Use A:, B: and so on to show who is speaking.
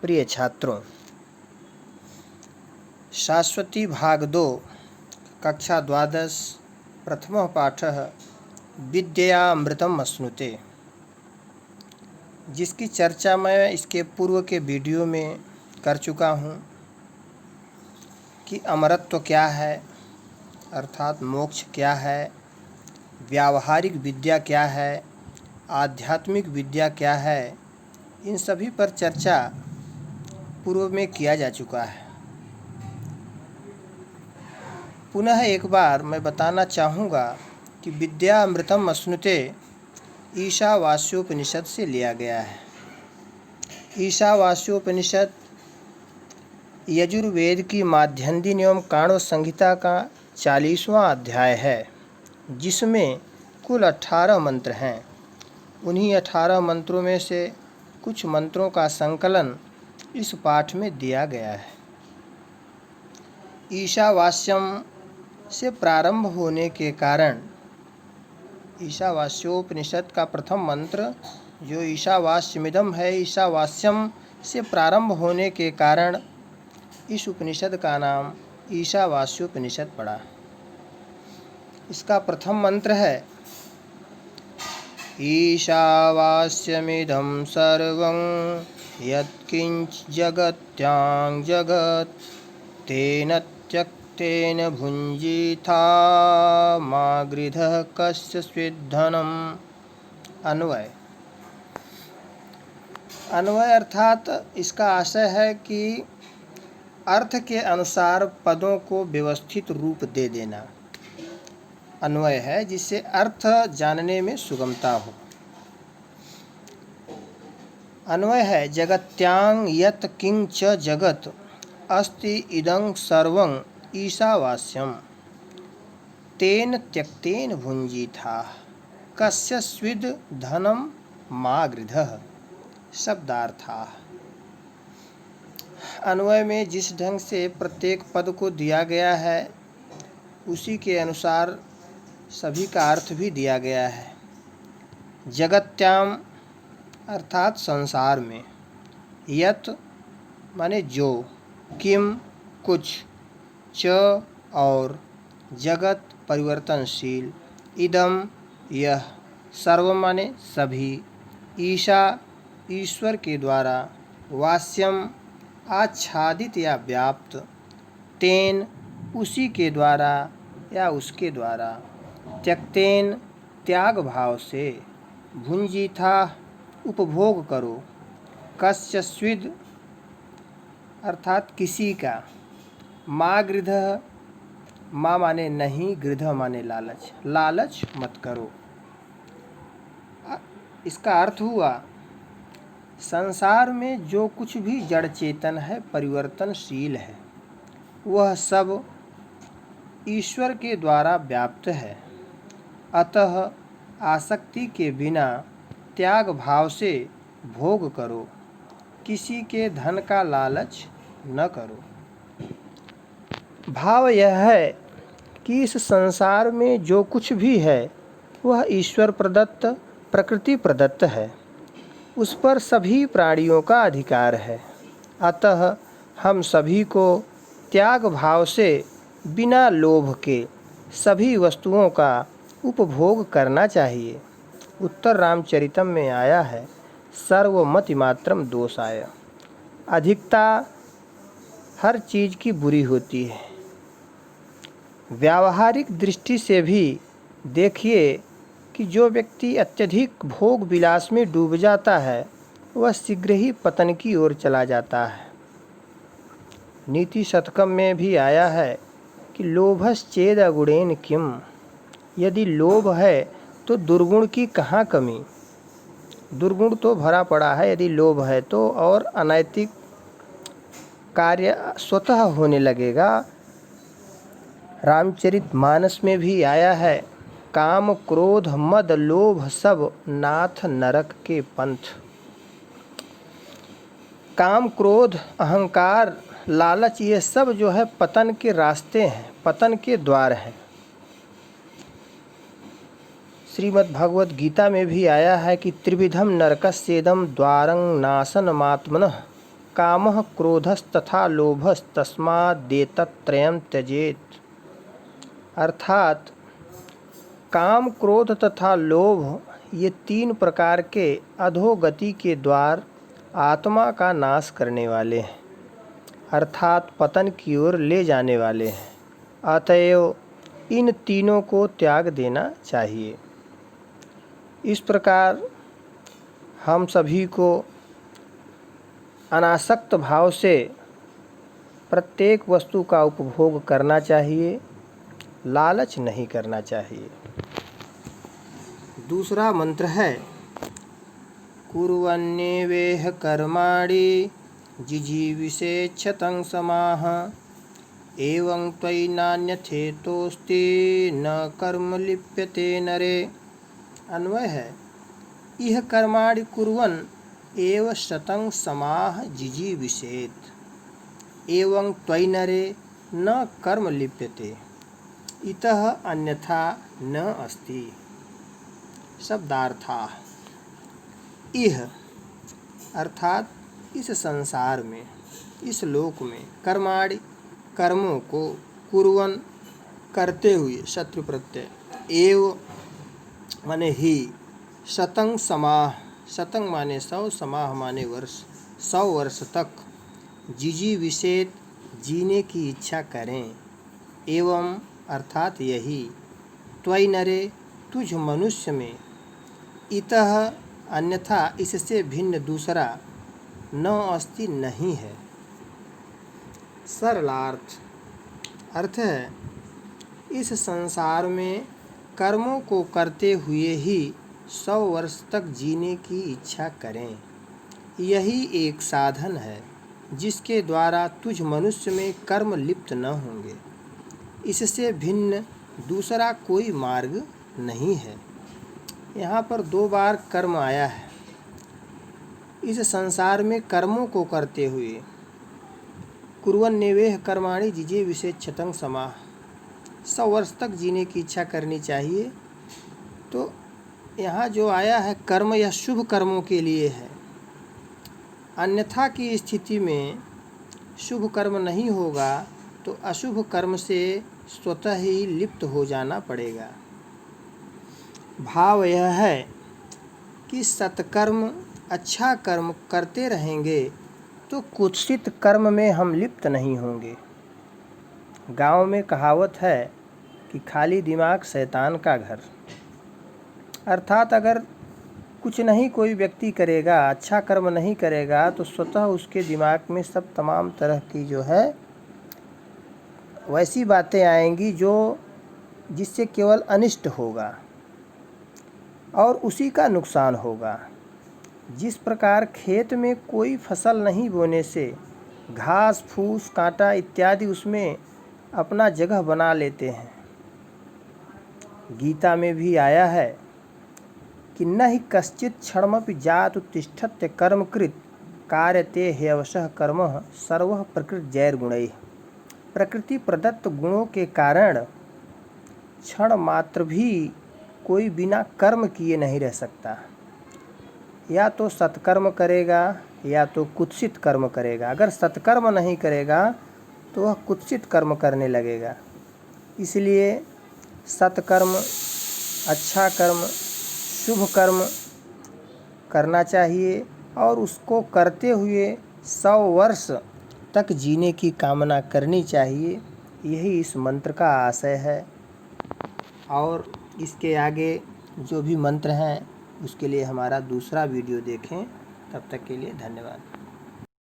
A: प्रिय छात्रों, शाश्वती भाग 2 कक्षा द्वादश प्रथमः पाठः विद्यामृतम् अश्नुते, जिसकी चर्चा मैं इसके पूर्व के वीडियो में कर चुका हूँ कि अमरत्व क्या है, अर्थात मोक्ष क्या है, व्यावहारिक विद्या क्या है, आध्यात्मिक विद्या क्या है, इन सभी पर चर्चा पूर्व में किया जा चुका है। पुनः एक बार मैं बताना चाहूँगा कि विद्यामृतम् अश्नुते ईशावास्योपनिषद से लिया गया है। ईशावास्योपनिषद यजुर्वेद की माध्यन्दिन एवं काण्व संहिता का 40वां अध्याय है, जिसमें कुल 18 मंत्र हैं। उन्हीं 18 मंत्रों में से कुछ मंत्रों का संकलन इस पाठ में दिया गया है। ईशावास्यम से प्रारंभ होने के कारण ईशावास्योपनिषद का प्रथम मंत्र जो ईशावास्यमिदं है, ईशावास्यम से प्रारंभ होने के कारण इस उपनिषद का नाम ईशावास्योपनिषद पड़ा। इसका प्रथम मंत्र है ईशावास्यमिदं सर्वं यत्किंच जगत्यां जगत् तेन त्यक्तेन भुञ्जीथा मा गृधः कस्य धनम्। अन्वय अर्थात इसका आशय है कि अर्थ के अनुसार पदों को व्यवस्थित रूप दे देना अन्वय है, जिससे अर्थ जानने में सुगमता हो। अन्वय है जगत्यां यत् किंच जगत् अस्ति इदं सर्वं ईशावास्यम तेन त्यक्तेन भुञ्जीथा कस्य स्विद् धनं मा गृधः। शब्दार्थाः। अन्वय में जिस ढंग से प्रत्येक पद को दिया गया है उसी के अनुसार सभी का अर्थ भी दिया गया है। जगत्याम अर्थात संसार में, यत माने जो, किम कुछ, च और, जगत परिवर्तनशील, इदम यह, सर्व माने सभी, ईशा ईश्वर के द्वारा, वास्यम आच्छादित या व्याप्त, तेन उसी के द्वारा या उसके द्वारा, त्यक्तेन त्याग भाव से, भुंजीथा उपभोग करो, कस्य स्विद् अर्थात किसी का, मा गृधः मा माने नहीं, गृधः माने लालच, लालच मत करो। इसका अर्थ हुआ संसार में जो कुछ भी जड़ चेतन है, परिवर्तनशील है, वह सब ईश्वर के द्वारा व्याप्त है। अतः आसक्ति के बिना त्याग भाव से भोग करो, किसी के धन का लालच न करो। भाव यह है कि इस संसार में जो कुछ भी है वह ईश्वर प्रदत्त, प्रकृति प्रदत्त है, उस पर सभी प्राणियों का अधिकार है। अतः हम सभी को त्याग भाव से बिना लोभ के सभी वस्तुओं का उपभोग करना चाहिए। उत्तर रामचरितम में आया है, सर्वमतिमात्रम दोषाय। अधिकता हर चीज़ की बुरी होती है। व्यावहारिक दृष्टि से भी देखिए कि जो व्यक्ति अत्यधिक भोग विलास में डूब जाता है वह शीघ्र ही पतन की ओर चला जाता है। नीति शतकम में भी आया है कि लोभश्चेद अगुणेन किम। यदि लोभ है तो दुर्गुण की कहाँ कमी। दुर्गुण तो भरा पड़ा है यदि लोभ है तो, और अनैतिक कार्य स्वतः होने लगेगा। रामचरितमानस में भी आया है, काम क्रोध मद लोभ सब नाथ नरक के पंथ। काम क्रोध अहंकार लालच ये सब जो है पतन के रास्ते हैं, पतन के द्वार हैं। श्रीमद् भगवद गीता में भी आया है कि त्रिविधम नरकस्येदं द्वारं नाशनमात्मनः कामः क्रोधस्तथा लोभस्तस्मादेतत्त्रयं त्यजेत्। अर्थात काम, क्रोध तथा लोभ ये 3 प्रकार के अधोगति के द्वार आत्मा का नाश करने वाले हैं, अर्थात पतन की ओर ले जाने वाले हैं। अतएव इन तीनों को त्याग देना चाहिए। इस प्रकार हम सभी को अनासक्त भाव से प्रत्येक वस्तु का उपभोग करना चाहिए, लालच नहीं करना चाहिए। दूसरा मंत्र है कुर्वन्नेवेह कर्माणि जिजीविषेच्छतं समाः एवं त्वयि नान्यथेतोऽस्ति न कर्म लिप्यते नरे। अन्वय है इह कर्माणि कुर्वन् एव शतं समाः जिजीविषेत् एवं त्वयि नरे न कर्म लिप्यते इतः अन्यथा न अस्ति। शब्दार्थाः इह अर्थात इस संसार में, इस लोक में, कर्माणि कर्मों को, कुर्वन् करते हुए, शत्रु प्रत्यय, एव माने ही, शतं समाह, शतं माने 100, समाह माने वर्ष, 100 वर्ष तक, जिजीविषेत् जीने की इच्छा करें, एवं अर्थात यही, त्वयि नरे तुझ मनुष्य में, इतः अन्यथा इससे भिन्न दूसरा, न अस्ति नहीं है। सरलार्थ अर्थ है इस संसार में कर्मों को करते हुए ही 100 वर्ष तक जीने की इच्छा करें। यही एक साधन है जिसके द्वारा तुझ मनुष्य में कर्म लिप्त न होंगे। इससे भिन्न दूसरा कोई मार्ग नहीं है। यहाँ पर 2 बार कर्म आया है। इस संसार में कर्मों को करते हुए, कुर्वन्नेवेह कर्माणि जिजीविषेच्छतं समाः, 100 वर्ष तक जीने की इच्छा करनी चाहिए। तो यहाँ जो आया है कर्म, यह शुभ कर्मों के लिए है। अन्यथा की स्थिति में शुभ कर्म नहीं होगा तो अशुभ कर्म से स्वतः ही लिप्त हो जाना पड़ेगा। भाव यह है कि सत्कर्म, अच्छा कर्म करते रहेंगे तो कुत्सित कर्म में हम लिप्त नहीं होंगे। गांव में कहावत है कि खाली दिमाग शैतान का घर। अर्थात अगर कुछ नहीं कोई व्यक्ति करेगा, अच्छा कर्म नहीं करेगा, तो स्वतः उसके दिमाग में सब तमाम तरह की जो है वैसी बातें आएंगी जिससे केवल अनिष्ट होगा और उसी का नुकसान होगा। जिस प्रकार खेत में कोई फसल नहीं बोने से घास फूस कांटा इत्यादि उसमें अपना जगह बना लेते हैं। गीता में भी आया है कि न ही कश्चित् क्षणमपि जातु तिष्ठत्य कर्मकृत् कार्यते ह्यवशः कर्मः सर्वः प्रकृतिजैर्गुणैः। प्रकृति प्रदत्त गुणों के कारण क्षण मात्र भी कोई बिना कर्म किए नहीं रह सकता। या तो सत्कर्म करेगा या तो कुत्सित कर्म करेगा। अगर सत्कर्म नहीं करेगा तो वह कुत्सित कर्म करने लगेगा। इसलिए सत्कर्म, अच्छा कर्म, शुभ कर्म करना चाहिए और उसको करते हुए 100 वर्ष तक जीने की कामना करनी चाहिए। यही इस मंत्र का आशय है। और इसके आगे जो भी मंत्र हैं उसके लिए हमारा दूसरा वीडियो देखें। तब तक के लिए धन्यवाद।